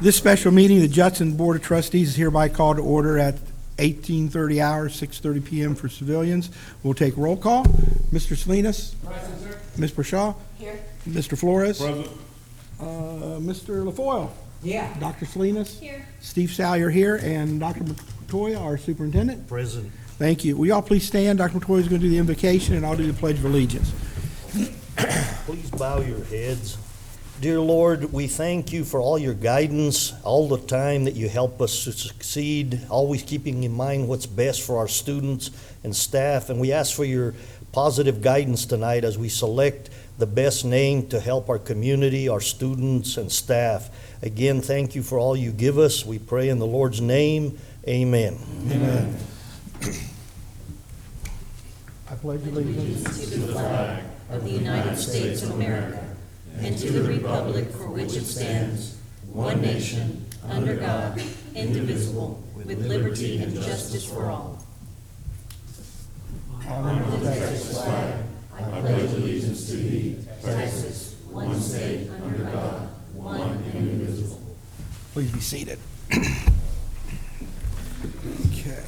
This special meeting of the Judson Board of Trustees is hereby called to order at 18:30 hours, 6:30 p.m. for civilians. We'll take roll call. Mr. Salinas? Present, sir. Ms. Brashaw? Here. Mr. Flores? Present. Mr. LaFoyle? Yeah. Dr. Salinas? Here. Steve Salyer here, and Dr. Montoya, our superintendent. Present. Thank you. Will you all please stand? Dr. Montoya is going to do the invocation, and I'll do the Pledge of Allegiance. Please bow your heads. Dear Lord, we thank you for all your guidance, all the time that you help us to succeed, always keeping in mind what's best for our students and staff. And we ask for your positive guidance tonight as we select the best name to help our community, our students, and staff. Again, thank you for all you give us. We pray in the Lord's name. Amen. Amen. I pledge allegiance To the flag of the United States of America and to the republic for which it stands, one nation, under God, indivisible, with liberty and justice for all. Honor to Texas flag. I pledge allegiance to thee, Texas, one state, under God, one and indivisible. Please be seated. Okay.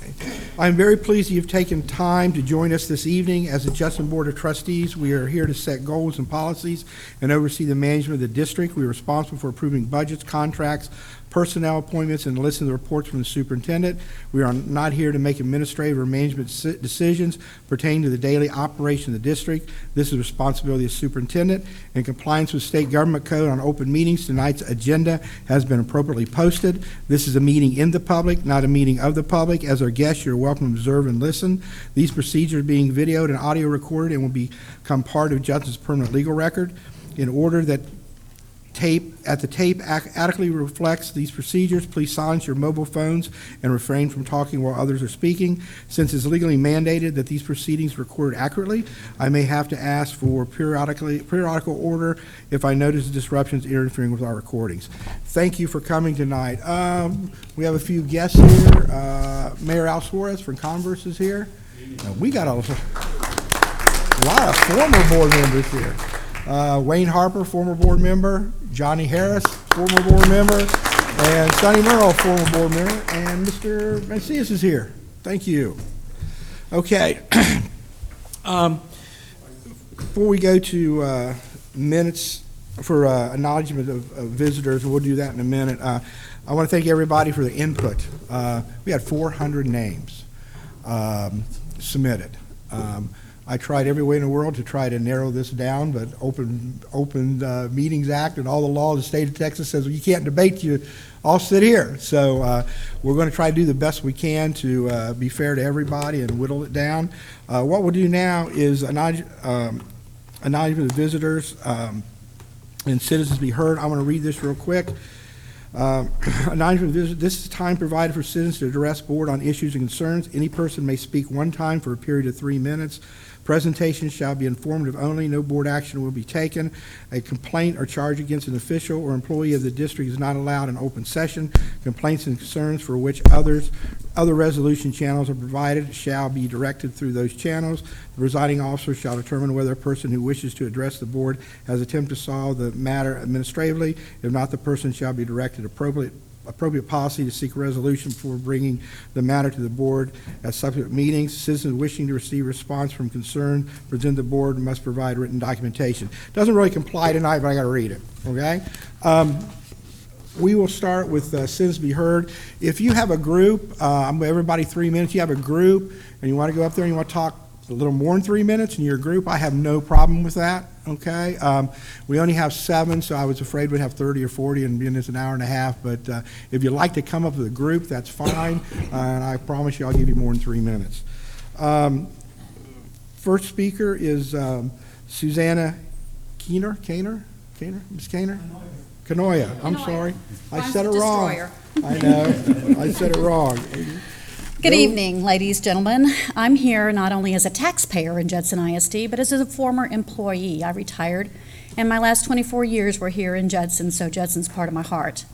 I'm very pleased that you've taken time to join us this evening. As the Judson Board of Trustees, we are here to set goals and policies and oversee the management of the district. We are responsible for approving budgets, contracts, personnel appointments, and listen to the reports from the superintendent. We are not here to make administrative or management decisions pertaining to the daily operation of the district. This is the responsibility of the superintendent. In compliance with state government code on open meetings, tonight's agenda has been appropriately posted. This is a meeting in the public, not a meeting of the public. As our guests, you're welcome to observe and listen. These procedures are being videoed and audio recorded and will become part of Judson's permanent legal record. In order that tape adequately reflects these procedures, please silence your mobile phones and refrain from talking while others are speaking. Since it's legally mandated that these proceedings are recorded accurately, I may have to ask for periodical order if I notice disruptions interfering with our recordings. Thank you for coming tonight. We have a few guests here. Mayor Al Suarez from Converse is here. We got a lot of former board members here. Wayne Harper, former board member, Johnny Harris, former board member, and Sonny Merle, former board member, and Mr. Macias is here. Thank you. Okay. Before we go to minutes for acknowledgement of visitors, we'll do that in a minute. I want to thank everybody for the input. We had 400 names submitted. I tried every way in the world to try to narrow this down, but Open Meetings Act and all the laws of the state of Texas says, well, you can't debate, you all sit here. So we're going to try to do the best we can to be fair to everybody and whittle it down. What we'll do now is acknowledgement of visitors and citizens be heard. I'm going to read this real quick. This is time provided for citizens to address board on issues and concerns. Any person may speak one time for a period of 3 minutes. Presentations shall be informative only. No board action will be taken. A complaint or charge against an official or employee of the district is not allowed in open session. Complaints and concerns for which other resolution channels are provided shall be directed through those channels. The presiding officer shall determine whether a person who wishes to address the board has attempted to solve the matter administratively. If not, the person shall be directed appropriate policy to seek resolution before bringing the matter to the board at subsequent meetings. Citizens wishing to receive response from concern present the board must provide written documentation. Doesn't really comply tonight, but I got to read it. Okay. We will start with citizens be heard. If you have a group, everybody 3 minutes. You have a group and you want to go up there and you want to talk a little more than 3 minutes in your group, I have no problem with that. Okay, we only have 7, so I was afraid we'd have 30 or 40 and be in this an hour and a half. But if you'd like to come up with a group, that's fine. And I promise you, I'll give you more than 3 minutes. First speaker is Susanna Keener, Ms. Keener? Kanoya. I'm sorry, I said it wrong. I know, I said it wrong. Good evening, ladies, gentlemen. I'm here not only as a taxpayer in Judson ISD, but as a former employee. I retired, and my last 24 years were here in Judson, so Judson's part of my heart.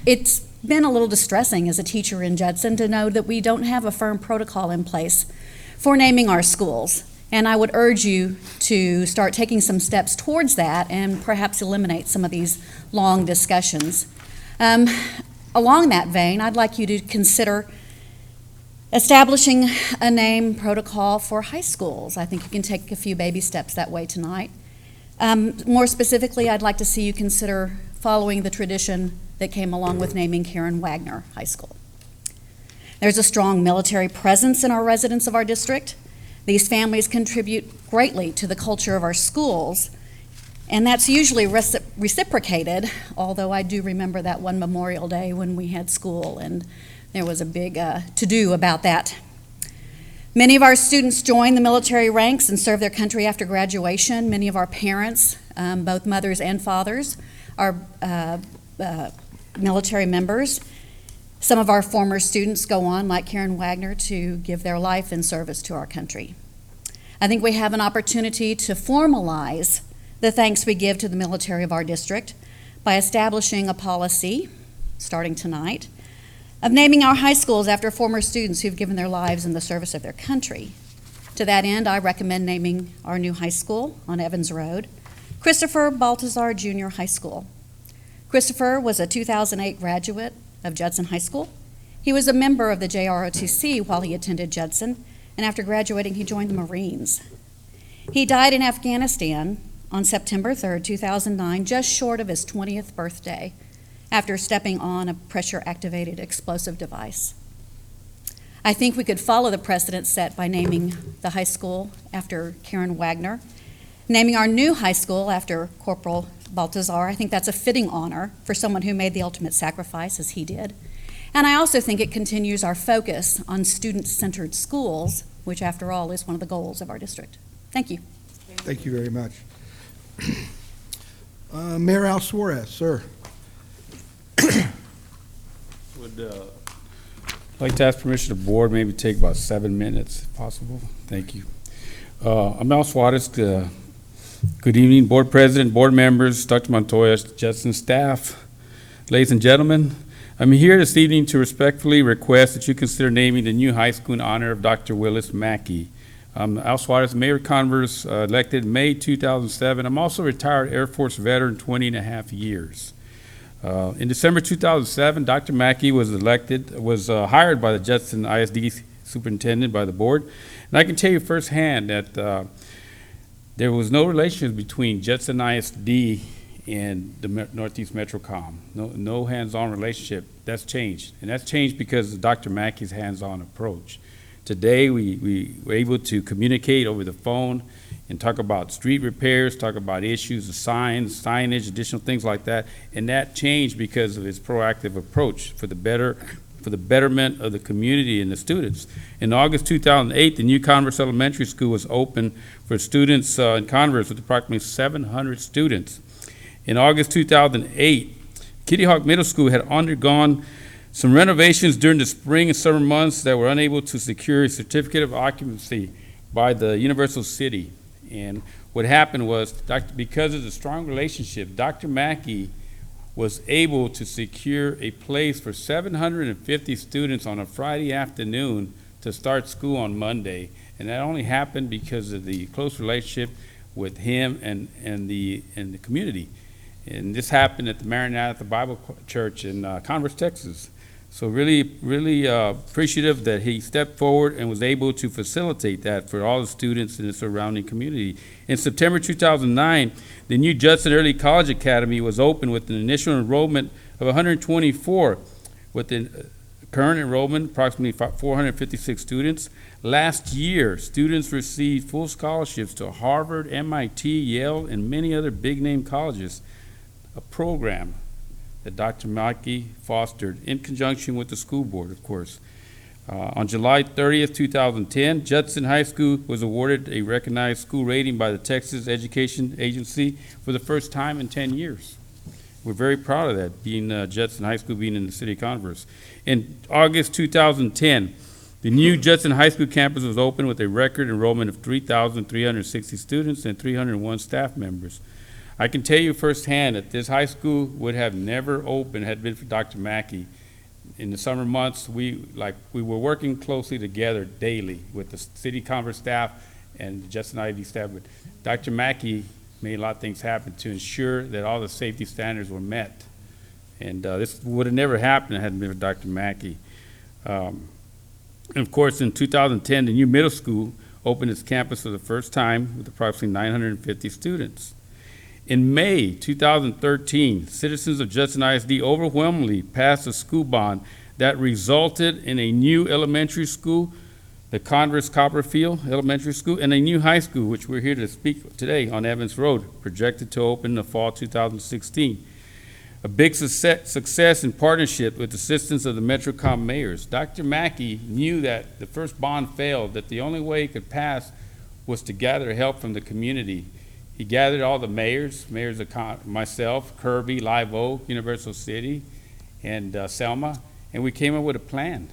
It's been a little distressing as a teacher in Judson to know that we don't have a firm protocol in place for naming our schools. And I would urge you to start taking some steps towards that and perhaps eliminate some of these long discussions. Along that vein, I'd like you to consider establishing a name protocol for high schools. I think you can take a few baby steps that way tonight. More specifically, I'd like to see you consider following the tradition that came along with naming Karen Wagner High School. There's a strong military presence in our residents of our district. These families contribute greatly to the culture of our schools, and that's usually reciprocated, although I do remember that one Memorial Day when we had school and there was a big to-do about that. Many of our students join the military ranks and serve their country after graduation. Many of our parents, both mothers and fathers, are military members. Some of our former students go on, like Karen Wagner, to give their life in service to our country. I think we have an opportunity to formalize the thanks we give to the military of our district by establishing a policy, starting tonight, of naming our high schools after former students who've given their lives in the service of their country. To that end, I recommend naming our new high school on Evans Road Christopher Baltazar Junior High School. Christopher was a 2008 graduate of Judson High School. He was a member of the JROTC while he attended Judson, and after graduating, he joined the Marines. He died in Afghanistan on September 3rd, 2009, just short of his 20th birthday, after stepping on a pressure-activated explosive device. I think we could follow the precedent set by naming the high school after Karen Wagner, naming our new high school after Corporal Baltazar. I think that's a fitting honor for someone who made the ultimate sacrifice as he did. And I also think it continues our focus on student-centered schools, which after all is one of the goals of our district. Thank you. Thank you very much. Mayor Al Suarez, sir. Would like to ask permission of the board, maybe take about 7 minutes if possible. Thank you. I'm Al Suarez. Good evening, board president, board members, Dr. Montoya, Judson staff. Ladies and gentlemen, I'm here this evening to respectfully request that you consider naming the new high school in honor of Dr. Willis Mackey. Al Suarez, Mayor Converse, elected May 2007. I'm also a retired Air Force veteran, 20 and a half years. In December 2007, Dr. Mackey was hired by the Judson ISD superintendent by the board. And I can tell you firsthand that there was no relationship between Judson ISD and the Northeast Metrocom. No hands-on relationship. That's changed. And that's changed because of Dr. Mackey's hands-on approach. Today, we were able to communicate over the phone and talk about street repairs, talk about issues of signs, signage, additional things like that. And that changed because of his proactive approach for the betterment of the community and the students. In August 2008, the new Converse Elementary School was open for students in Converse with approximately 700 students. In August 2008, Kitty Hawk Middle School had undergone some renovations during the spring and summer months that were unable to secure a certificate of occupancy by the Universal City. And what happened was, because of the strong relationship, Dr. Mackey was able to secure a place for 750 students on a Friday afternoon to start school on Monday. And that only happened because of the close relationship with him and the community. And this happened at the Maranatha Bible Church in Converse, Texas. So really appreciative that he stepped forward and was able to facilitate that for all the students in the surrounding community. In September 2009, the new Judson Early College Academy was opened with an initial enrollment of 124, with the current enrollment approximately 456 students. Last year, students received full scholarships to Harvard, MIT, Yale, and many other big-name colleges, a program that Dr. Mackey fostered in conjunction with the school board, of course. On July 30th, 2010, Judson High School was awarded a recognized school rating by the Texas Education Agency for the first time in 10 years. We're very proud of that, being Judson High School being in the city of Converse. In August 2010, the new Judson High School campus was opened with a record enrollment of 3,360 students and 301 staff members. I can tell you firsthand that this high school would have never opened had it been for Dr. Mackey. In the summer months, we were working closely together daily with the city Converse staff and the Judson ISD staff. But Dr. Mackey made a lot of things happen to ensure that all the safety standards were met. And this would have never happened if it hadn't been for Dr. Mackey. And of course, in 2010, the new middle school opened its campus for the first time with approximately 950 students. In May 2013, citizens of Judson ISD overwhelmingly passed a school bond that resulted in a new elementary school, the Converse Copperfield Elementary School, and a new high school, which we're here to speak today on Evans Road, projected to open in the fall 2016. A big success in partnership with the assistance of the MetroCom mayors. Dr. Mackey knew that the first bond failed, that the only way it could pass was to gather help from the community. He gathered all the mayors of myself, Kirby, Live Oak, Universal City, and Selma, and we came up with a plan.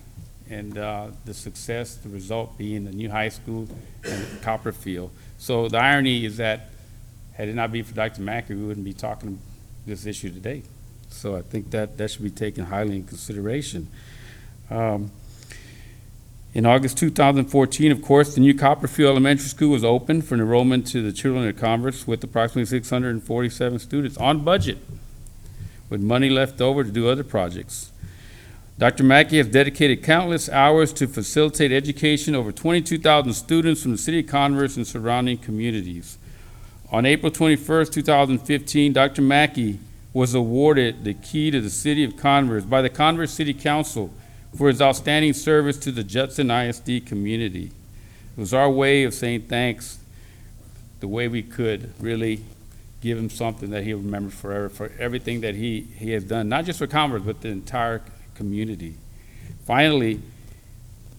And the success, the result being the new high school and Copperfield. So the irony is that had it not been for Dr. Mackey, we wouldn't be talking this issue today. So I think that should be taken highly in consideration. In August 2014, of course, the new Copperfield Elementary School was open for enrollment to the children of Converse with approximately 647 students on budget, with money left over to do other projects. Dr. Mackey has dedicated countless hours to facilitate education over 22,000 students from the city of Converse and surrounding communities. On April 21st, 2015, Dr. Mackey was awarded the key to the city of Converse by the Converse City Council for his outstanding service to the Judson ISD community. It was our way of saying thanks, the way we could really give him something that he'll remember forever for everything that he has done, not just for Converse, but the entire community. Finally,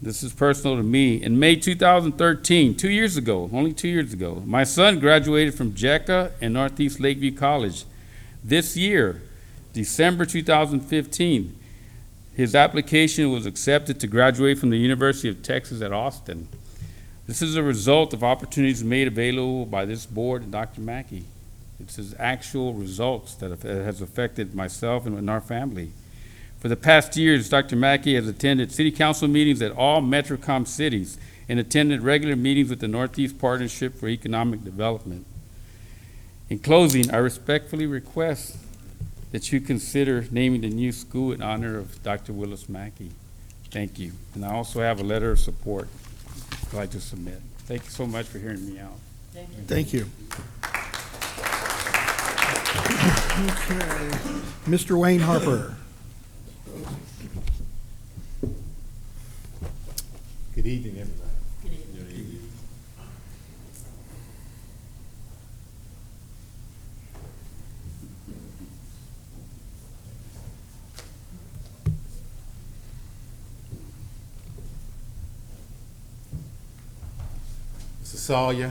this is personal to me. In May 2013, 2 years ago, only 2 years ago, my son graduated from JECA and Northeast Lakeview College. This year, December 2015, his application was accepted to graduate from the University of Texas at Austin. This is a result of opportunities made available by this board and Dr. Mackey. It's his actual results that has affected myself and our family. For the past years, Dr. Mackey has attended city council meetings at all MetroCom cities and attended regular meetings with the Northeast Partnership for Economic Development. In closing, I respectfully request that you consider naming the new school in honor of Dr. Willis Mackey. Thank you. And I also have a letter of support I'd like to submit. Thank you so much for hearing me out. Thank you. Okay. Mr. Wayne Harper. Good evening, everybody. Mr. Sawyer,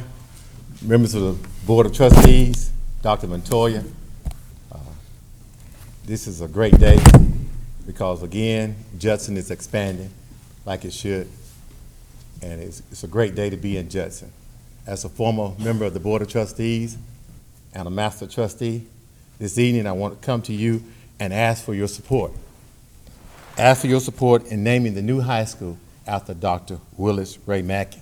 members of the Board of Trustees, Dr. Montoya, this is a great day because, again, Judson is expanding like it should, and it's a great day to be in Judson. As a former member of the Board of Trustees and a Master Trustee, this evening I want to come to you and ask for your support. Ask for your support in naming the new high school after Dr. Willis Ray Mackey.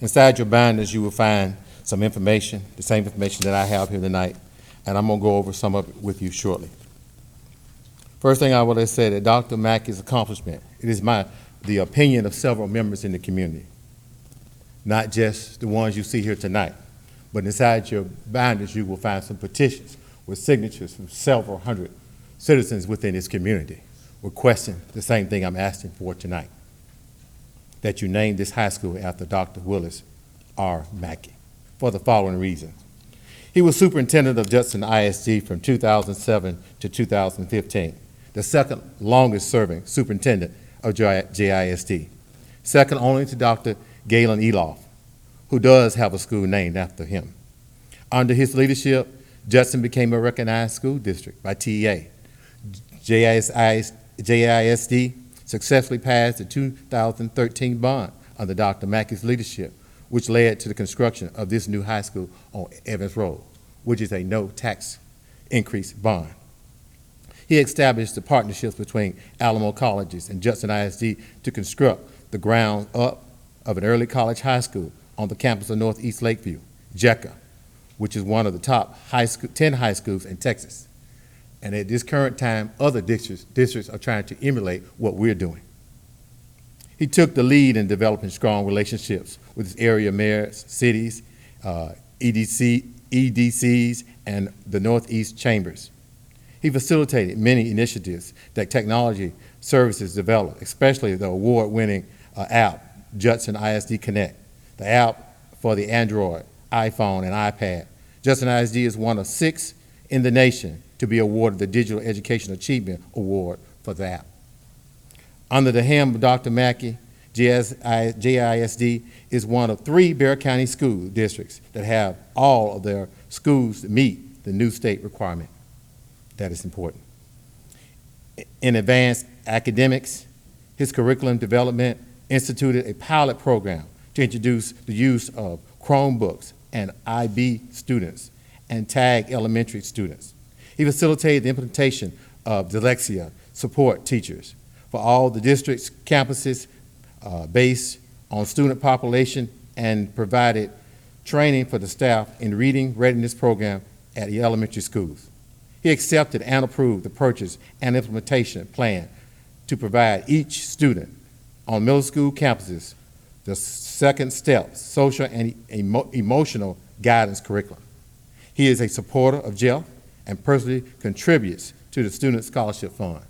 Inside your binders, you will find some information, the same information that I have here tonight, and I'm going to go over some of it with you shortly. First thing I want to say that Dr. Mackey's accomplishment, it is the opinion of several members in the community, not just the ones you see here tonight, but inside your binders you will find some petitions with signatures from several hundred citizens within this community requesting the same thing I'm asking for tonight, that you name this high school after Dr. Willis R. Mackey, for the following reasons. He was superintendent of Judson ISD from 2007 to 2015, the second longest serving superintendent of JISD, second only to Dr. Galen Eloff, who does have a school named after him. Under his leadership, Judson became a recognized school district by TEA. JISD successfully passed the 2013 bond under Dr. Mackey's leadership, which led to the construction of this new high school on Evans Road, which is a no tax increase bond. He established the partnerships between Alamo Colleges and Judson ISD to construct the ground up of an early college high school on the campus of Northeast Lakeview, JECA, which is one of the top 10 high schools in Texas. And at this current time, other districts are trying to emulate what we're doing. He took the lead in developing strong relationships with his area mayors, cities, EDCs, and the Northeast Chambers. He facilitated many initiatives that technology services developed, especially the award-winning app, Judson ISD Connect, the app for the Android, iPhone, and iPad. Judson ISD is one of 6 in the nation to be awarded the Digital Education Achievement Award for the app. Under the helm of Dr. Mackey, JISD is one of 3 Bexar County school districts that have all of their schools meet the new state requirement. That is important. In advanced academics, his curriculum development instituted a pilot program to introduce the use of Chromebooks and IB students and TAG elementary students. He facilitated the implementation of dyslexia support teachers for all the district's campuses based on student population and provided training for the staff in reading readiness program at the elementary schools. He accepted and approved the purchase and implementation plan to provide each student on middle school campuses the second step social and emotional guidance curriculum. He is a supporter of JEF and personally contributes to the Student Scholarship Fund.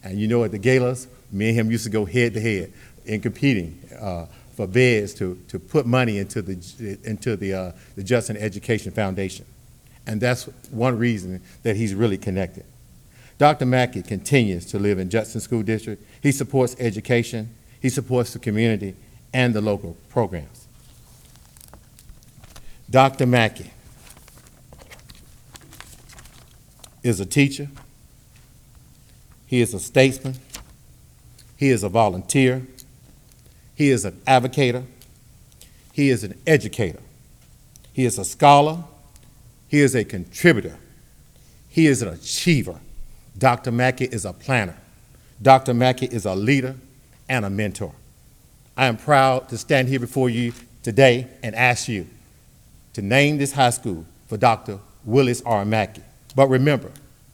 And you know, at the galas, me and him used to go head to head in competing for bids to put money into the Judson Education Foundation. And that's one reason that he's really connected. Dr. Mackey continues to live in Judson School District. He supports education, he supports the community and the local programs. Dr. Mackey is a teacher, he is a statesman, he is a volunteer, he is an advocate, he is an educator, he is a scholar, he is a contributor, he is an achiever. Dr. Mackey is a planner. Dr. Mackey is a leader and a mentor. I am proud to stand here before you today and ask you to name this high school for Dr. Willis R. Mackey. But remember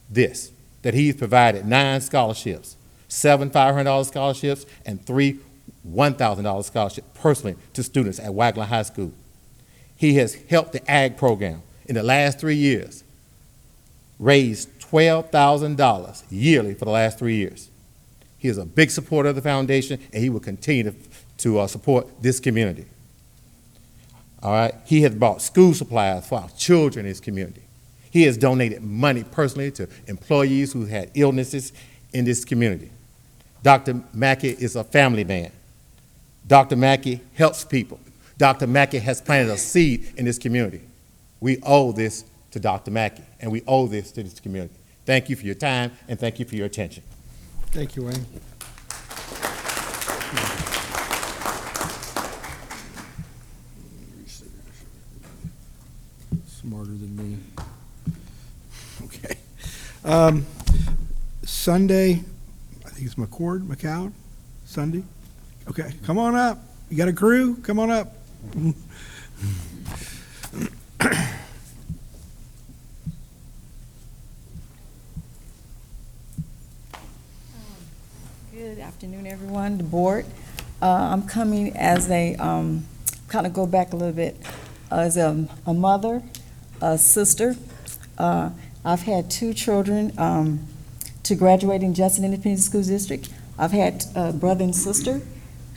this, that he's provided 9 scholarships, 7 $500 scholarships, and 3 $1,000 scholarships personally to students at Wagler High School. He has helped the ag program in the last 3 years raise $12,000 yearly for the last 3 years. He is a big supporter of the foundation, and he will continue to support this community. All right, he has bought school supplies for our children in his community. He has donated money personally to employees who had illnesses in this community. Dr. Mackey is a family man. Dr. Mackey helps people. Dr. Mackey has planted a seed in this community. We owe this to Dr. Mackey, and we owe this to this community. Thank you for your time, and thank you for your attention. Thank you, Wayne. Smarter than me. Okay. Sunday, I think it's McCown? Sunday? Okay, come on up. You got a crew? Come on up. Good afternoon, everyone, the board. I'm coming as a, kind of go back a little bit, as a mother, a sister. I've had 2 children to graduate in Judson Independent School District. I've had a brother and sister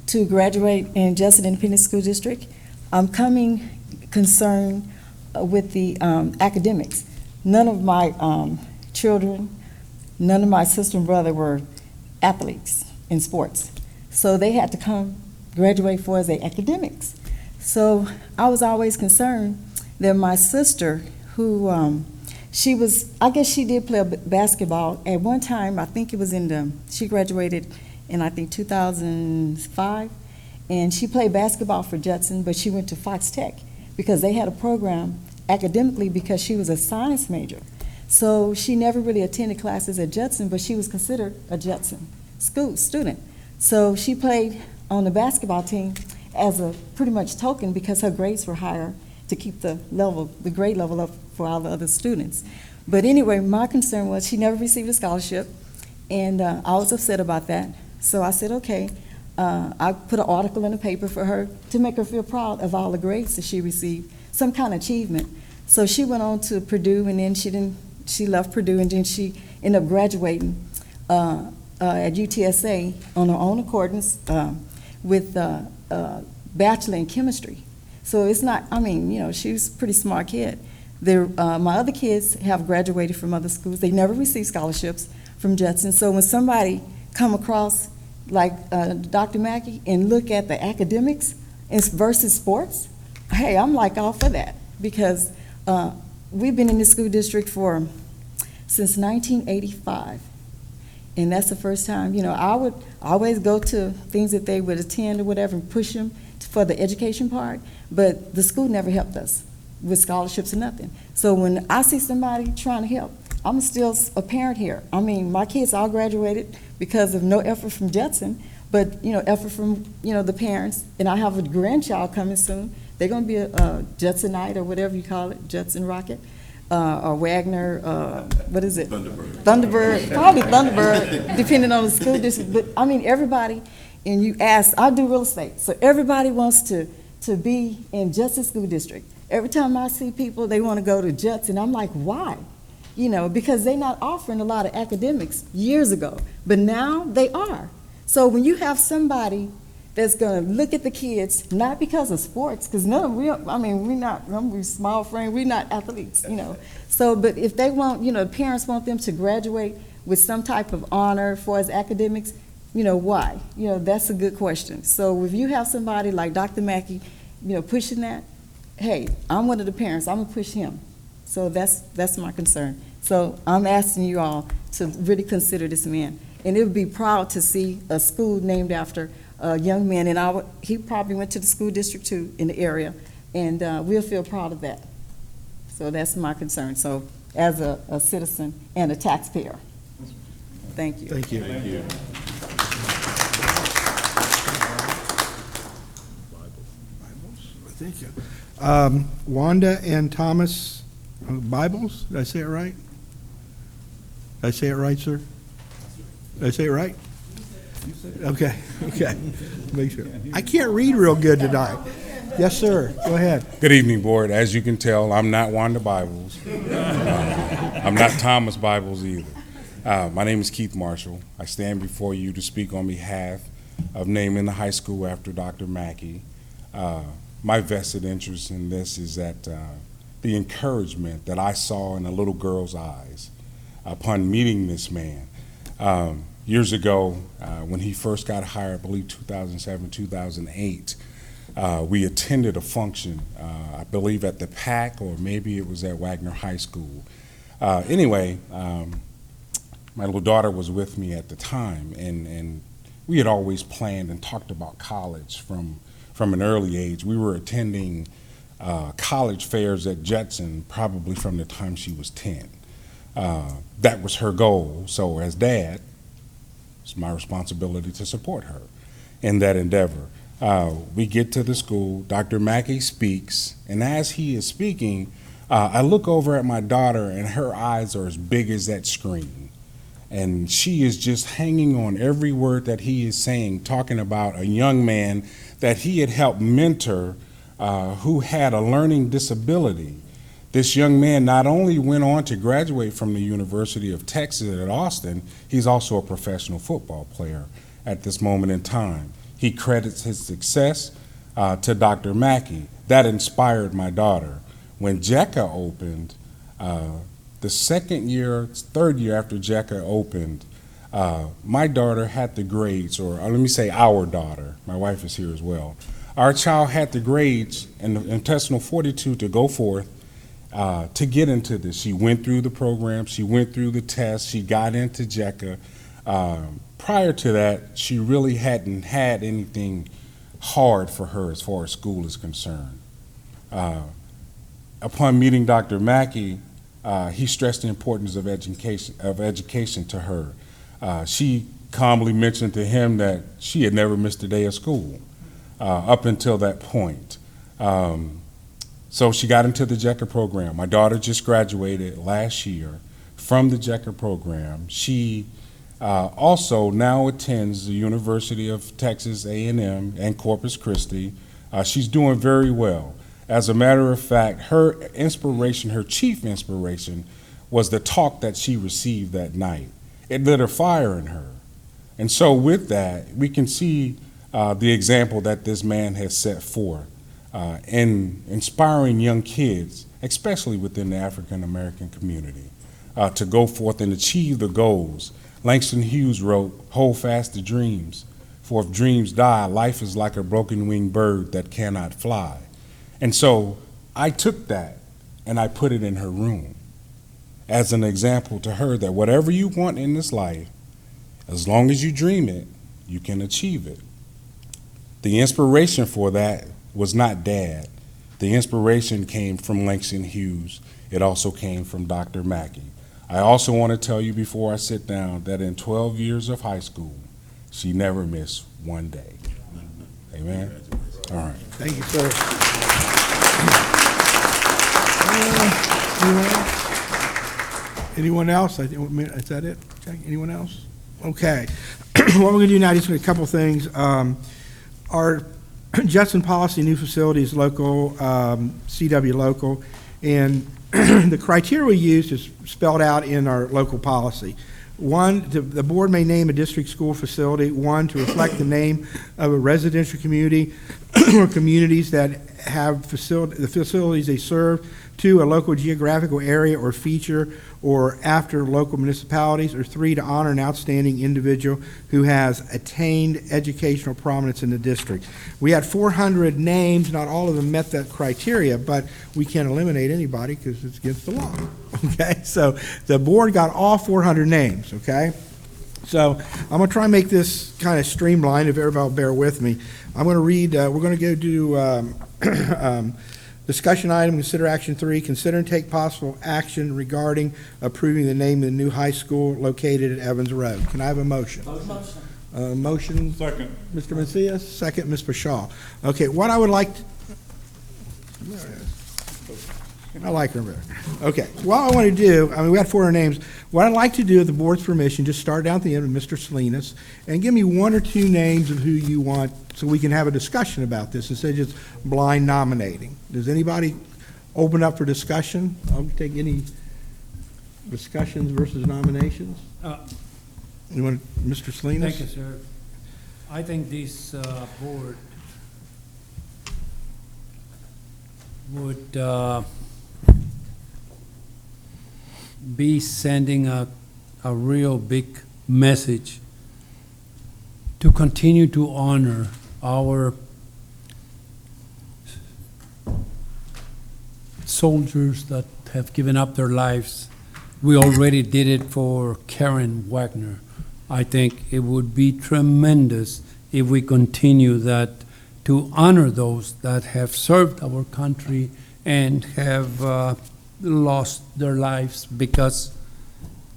to graduate in Judson Independent School District. I'm coming concerned with the academics. None of my children, none of my sister and brother were athletes in sports. So they had to come graduate for as academics. So I was always concerned that my sister, who she was, I guess she did play basketball. At one time, I think it was she graduated in, I think, 2005. And she played basketball for Judson, but she went to Fox Tech because they had a program academically because she was a science major. So she never really attended classes at Judson, but she was considered a Judson school student. So she played on the basketball team as a pretty much token because her grades were higher to keep the grade level up for all the other students. But anyway, my concern was she never received a scholarship, and I was upset about that. So I said, okay, I put an article in the paper for her to make her feel proud of all the grades that she received, some kind of achievement. So she went on to Purdue, and then she left Purdue, and then she ended up graduating at UTSA on her own accordance with bachelor in chemistry. So it's not, I mean, you know, she's a pretty smart kid. My other kids have graduated from other schools. They never received scholarships from Judson. So when somebody come across like Dr. Mackey and look at the academics versus sports, hey, I'm like all for that, because we've been in this school district since 1985. And that's the first time, you know, I would always go to things that they would attend or whatever and push them for the education part, but the school never helped us with scholarships or nothing. So when I see somebody trying to help, I'm still a parent here. I mean, my kids all graduated because of no effort from Judson, but, you know, effort from, you know, the parents. And I have a grandchild coming soon. They're going to be a Judsonite or whatever you call it, Judson Rocket. Or Wagner, what is it? Thunderbird, probably Thunderbird, depending on the school district. But I mean, everybody, and you ask, I do real estate, so everybody wants to be in Judson School District. Every time I see people, they want to go to Judson. I'm like, why? You know, because they're not offering a lot of academics years ago, but now they are. So when you have somebody that's going to look at the kids, not because of sports, because none of them, I mean, we're small frame, we're not athletes, you know. So, but if they want, you know, parents want them to graduate with some type of honor for as academics, you know, why? You know, that's a good question. So if you have somebody like Dr. Mackey, you know, pushing that, hey, I'm one of the parents, I'm gonna push him. So that's my concern. So I'm asking you all to really consider this man. And it would be proud to see a school named after a young man, and he probably went to the school district too in the area, and we'll feel proud of that. So that's my concern. So as a citizen and a taxpayer. Thank you. Thank you. Thank you. Thank you. Wanda and Thomas, Bibles, did I say it right? Did I say it right, sir? Did I say it right? Okay, okay. Make sure. I can't read real good tonight. Yes, sir. Go ahead. Good evening, Board. As you can tell, I'm not Wanda Bibles. I'm not Thomas Bibles either. My name is Keith Marshall. I stand before you to speak on behalf of naming the high school after Dr. Mackey. My vested interest in this is that the encouragement that I saw in a little girl's eyes upon meeting this man. Years ago, when he first got hired, I believe 2007, 2008, we attended a function, I believe at the PAC, or maybe it was at Wagner High School. Anyway, my little daughter was with me at the time, and we had always planned and talked about college from an early age. We were attending college fairs at Judson probably from the time she was 10. That was her goal, so as dad, it's my responsibility to support her in that endeavor. We get to the school, Dr. Mackey speaks, and as he is speaking, I look over at my daughter and her eyes are as big as that screen. And she is just hanging on every word that he is saying, talking about a young man that he had helped mentor who had a learning disability. This young man not only went on to graduate from the University of Texas at Austin, he's also a professional football player at this moment in time. He credits his success to Dr. Mackey. That inspired my daughter. When JECA opened, the third year after JECA opened, my daughter had the grades, or let me say our daughter, my wife is here as well. Our child had the grades and the intestinal fortitude to go forth to get into this. She went through the program, she went through the test, she got into JECA. Prior to that, she really hadn't had anything hard for her as far as school is concerned. Upon meeting Dr. Mackey, he stressed the importance of education to her. She calmly mentioned to him that she had never missed a day of school up until that point. So she got into the Jecker program. My daughter just graduated last year from the Jecker program. She also now attends the University of Texas A&M and Corpus Christi. She's doing very well. As a matter of fact, her inspiration, her chief inspiration, was the talk that she received that night. It lit a fire in her. And so with that, we can see the example that this man has set forth in inspiring young kids, especially within the African American community, to go forth and achieve the goals. Langston Hughes wrote, "Hold fast to dreams, for if dreams die, life is like a broken-winged bird that cannot fly." And so I took that and I put it in her room as an example to her that whatever you want in this life, as long as you dream it, you can achieve it. The inspiration for that was not Dad. The inspiration came from Langston Hughes. It also came from Dr. Mackey. I also want to tell you before I sit down that in 12 years of high school, she never missed one day. Amen? All right. Thank you, sir. Anyone else? I think, is that it? Jack? Anyone else? Okay. What we're going to do now is a couple things. Our Judson policy, new facility is local, CW local, and the criteria we used is spelled out in our local policy. One, the board may name a district school facility, one, to reflect the name of a residential community or communities that have the facilities they serve, two, a local geographical area or feature or after local municipalities, or three, to honor an outstanding individual who has attained educational prominence in the district. We had 400 names. Not all of them met that criteria, but we can't eliminate anybody because it's against the law. Okay, so the board got all 400 names, okay? So I'm going to try and make this kind of streamlined, if everybody will bear with me. I'm going to read, we're going to go do discussion item, consider action 3, consider and take possible action regarding approving the name of the new high school located at Evans Road. Can I have a motion? Motion. Second. Mr. Macias, second, Ms. Bashaw. Okay, what I would like to, I like her better. Okay, what I want to do, I mean, we had 400 names. What I'd like to do, with the board's permission, just start down at the end with Mr. Salinas and give me 1 or 2 names of who you want so we can have a discussion about this instead of just blind nominating. Does anybody open up for discussion? I'll take any discussions versus nominations. You want Mr. Salinas? Thank you, sir. I think this board would be sending a real big message to continue to honor our soldiers that have given up their lives. We already did it for Karen Wagner. I think it would be tremendous if we continue that, to honor those that have served our country and have lost their lives because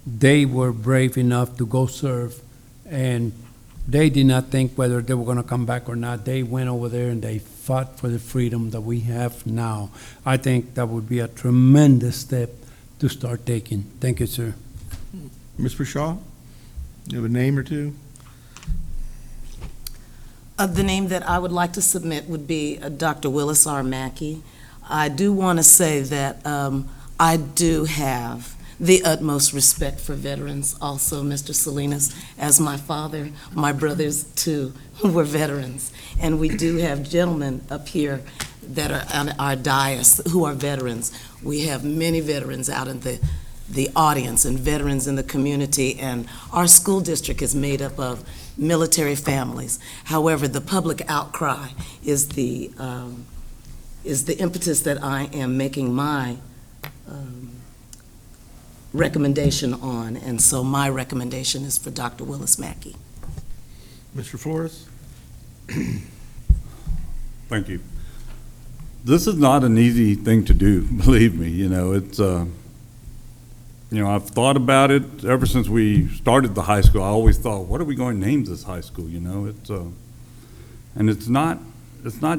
they were brave enough to go serve, and they did not think whether they were going to come back or not. They went over there and they fought for the freedom that we have now. I think that would be a tremendous step to start taking. Thank you, sir. Ms. Bashaw, you have a name or two? The name that I would like to submit would be Dr. Willis R. Mackey. I do want to say that I do have the utmost respect for veterans also, Mr. Salinas, as my father, my brothers too, were veterans. And we do have gentlemen up here that are on our dais who are veterans. We have many veterans out in the audience and veterans in the community, and our school district is made up of military families. However, the public outcry is the impetus that I am making my recommendation on, and so my recommendation is for Dr. Willis Mackey. Mr. Flores? Thank you. This is not an easy thing to do, believe me. You know, it's, I've thought about it ever since we started the high school. I always thought, what are we going to name this high school, you know? And it's not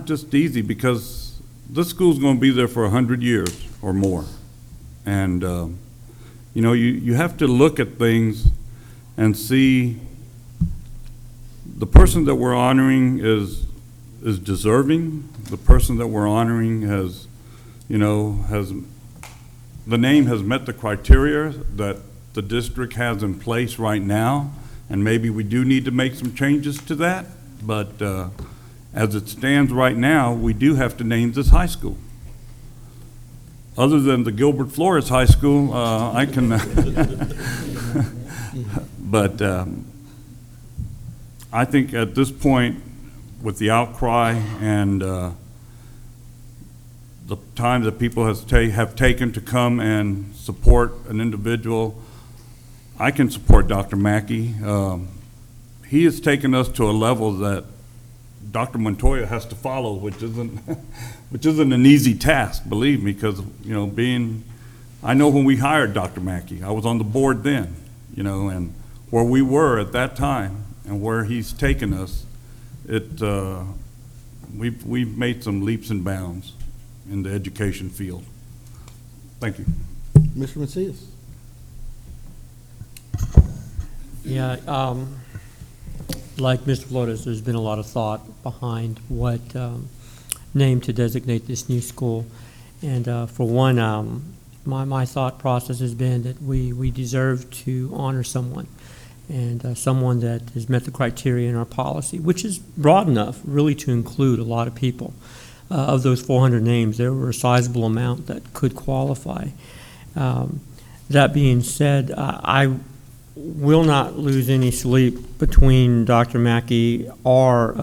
just easy because this school's going to be there for 100 years or more. And, you know, you have to look at things and see the person that we're honoring is deserving. The person that we're honoring has, you know, the name has met the criteria that the district has in place right now, and maybe we do need to make some changes to that, but as it stands right now, we do have to name this high school. Other than the Gilbert Flores High School, I can, but I think at this point, with the outcry and the time that people have taken to come and support an individual, I can support Dr. Mackey. He has taken us to a level that Dr. Montoya has to follow, which isn't an easy task, believe me, because, you know, I know when we hired Dr. Mackey, I was on the board then, you know, and where we were at that time and where he's taken us, we've made some leaps and bounds in the education field. Thank you. Mr. Macias. Yeah, like Mr. Flores, there's been a lot of thought behind what name to designate this new school. And for one, my thought process has been that we deserve to honor someone, and someone that has met the criteria in our policy, which is broad enough really to include a lot of people. Of those 400 names, there were a sizable amount that could qualify. That being said, I will not lose any sleep between Dr. Mackey or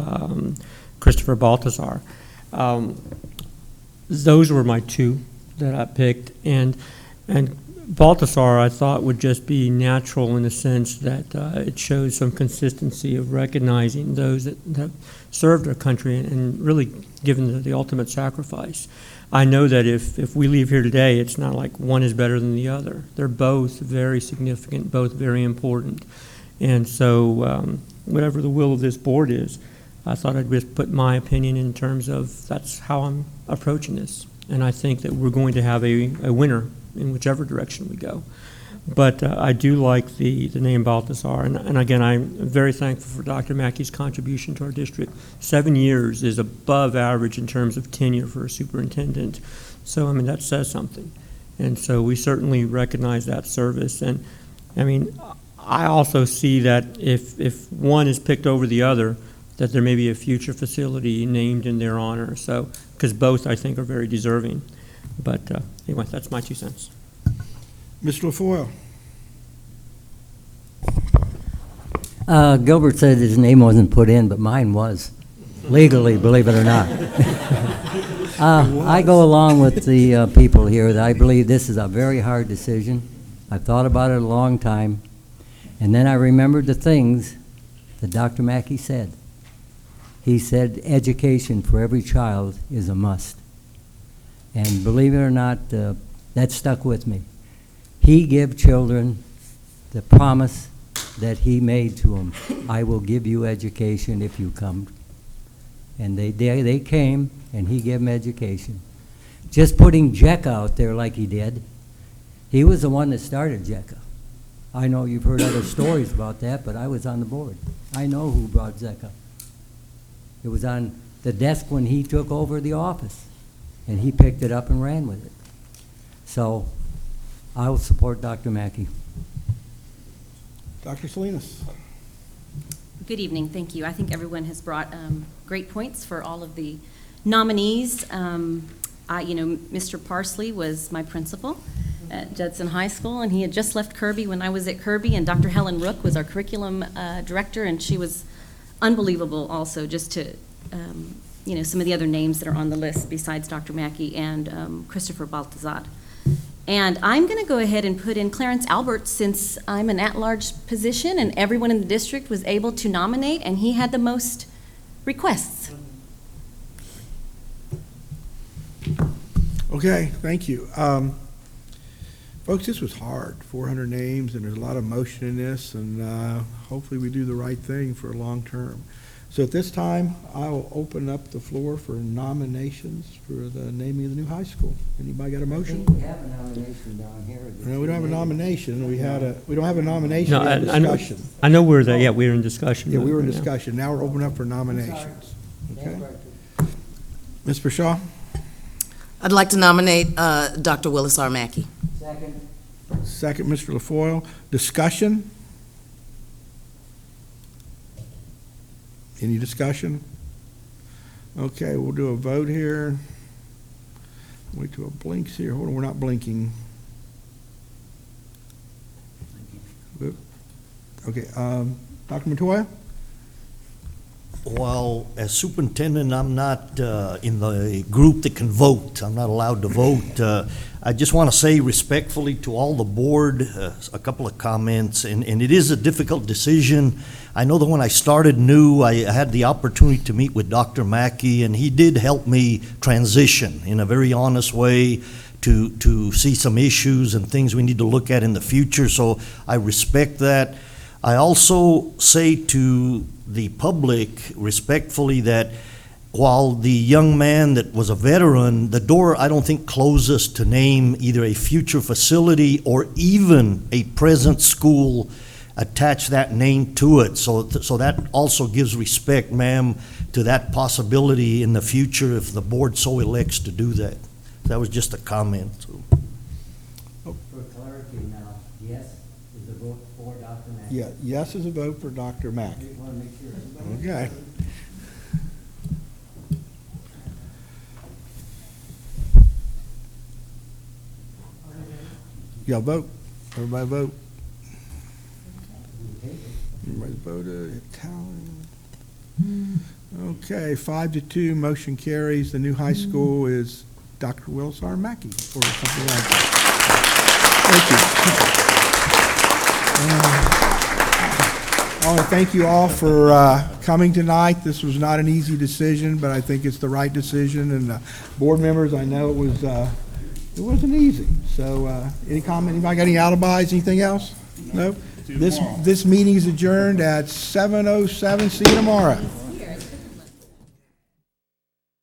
Christopher Baltazar. Those were my two that I picked, and Baltazar I thought would just be natural in the sense that it shows some consistency of recognizing those that served our country and really given the ultimate sacrifice. I know that if we leave here today, it's not like one is better than the other. They're both very significant, both very important. And so whatever the will of this board is, I thought I'd just put my opinion in terms of that's how I'm approaching this. And I think that we're going to have a winner in whichever direction we go. But I do like the name Baltazar, and again, I'm very thankful for Dr. Mackey's contribution to our district. 7 years is above average in terms of tenure for a superintendent. So, I mean, that says something. And so we certainly recognize that service. And, I mean, I also see that if one is picked over the other, that there may be a future facility named in their honor. So, because both, I think, are very deserving. But anyway, that's my 2 cents. Mr. LaFoyle. Gilbert said his name wasn't put in, but mine was, legally, believe it or not. I go along with the people here that I believe this is a very hard decision. I've thought about it a long time, and then I remembered the things that Dr. Mackey said. He said education for every child is a must. And believe it or not, that stuck with me. He gave children the promise that he made to them. I will give you education if you come. And they came, and he gave them education. Just putting JECA out there like he did, he was the one that started JECA. I know you've heard other stories about that, but I was on the board. I know who brought JECA. It was on the desk when he took over the office, and he picked it up and ran with it. So I will support Dr. Mackey. Dr. Salinas. Good evening, thank you. I think everyone has brought great points for all of the nominees. Mr. Parsley was my principal at Judson High School, and he had just left Kirby when I was at Kirby, and Dr. Helen Rook was our curriculum director, and she was unbelievable also, just to, some of the other names that are on the list besides Dr. Mackey and Christopher Baltazar. And I'm going to go ahead and put in Clarence Albert, since I'm an at-large position and everyone in the district was able to nominate, and he had the most requests. Okay, thank you. Folks, this was hard, 400 names, and there's a lot of motion in this, and hopefully we do the right thing for long term. So at this time, I will open up the floor for nominations for the naming of the new high school. Anybody got a motion? We have a nomination down here. No, we don't have a nomination. We don't have a nomination, No, we have I know, discussion. I know we're there, yeah, we're in discussion. Yeah, we were in right now. discussion. Now we're opening up for nominations. Okay? Ms. Bashaw? I'd like to nominate Dr. Willis R. Mackey. Second. Second, Mr. LaFoille. Discussion? Any discussion? Okay, we'll do a vote here. Wait till it blinks here. Hold on, we're not blinking. Oop. Okay, Dr. Matoya? Well, as superintendent, I'm not in the group that can vote. I'm not allowed to vote. I just want to say respectfully to all the board, a couple of comments, and it is a difficult decision. I know that when I started new, I had the opportunity to meet with Dr. Mackey, and he did help me transition in a very honest way to see some issues and things we need to look at in the future, so I respect that. I also say to the public respectfully that while the young man that was a veteran, the door, I don't think, closes to name either a future facility or even a present school, attach that name to it. So that also gives respect, ma'am, to that possibility in the future if the board so elects to do that. That was just a comment. So. For clarity now, yes is a vote for Dr. Mackey. Yeah, yes is a vote for Dr. Mack. Just want to make sure. Okay. Y'all vote. Everybody vote. Everybody voted. Tally. Okay, 5-2, motion carries. The new high school is Dr. Willis R. Mackey, or something like that. Thank you. I want to thank you all for coming tonight. This was not an easy decision, but I think it's the right decision. And board members, I know it wasn't easy. So any comment? Anybody got any alibis? Anything else? No? This meeting is adjourned at 7:07. See you tomorrow.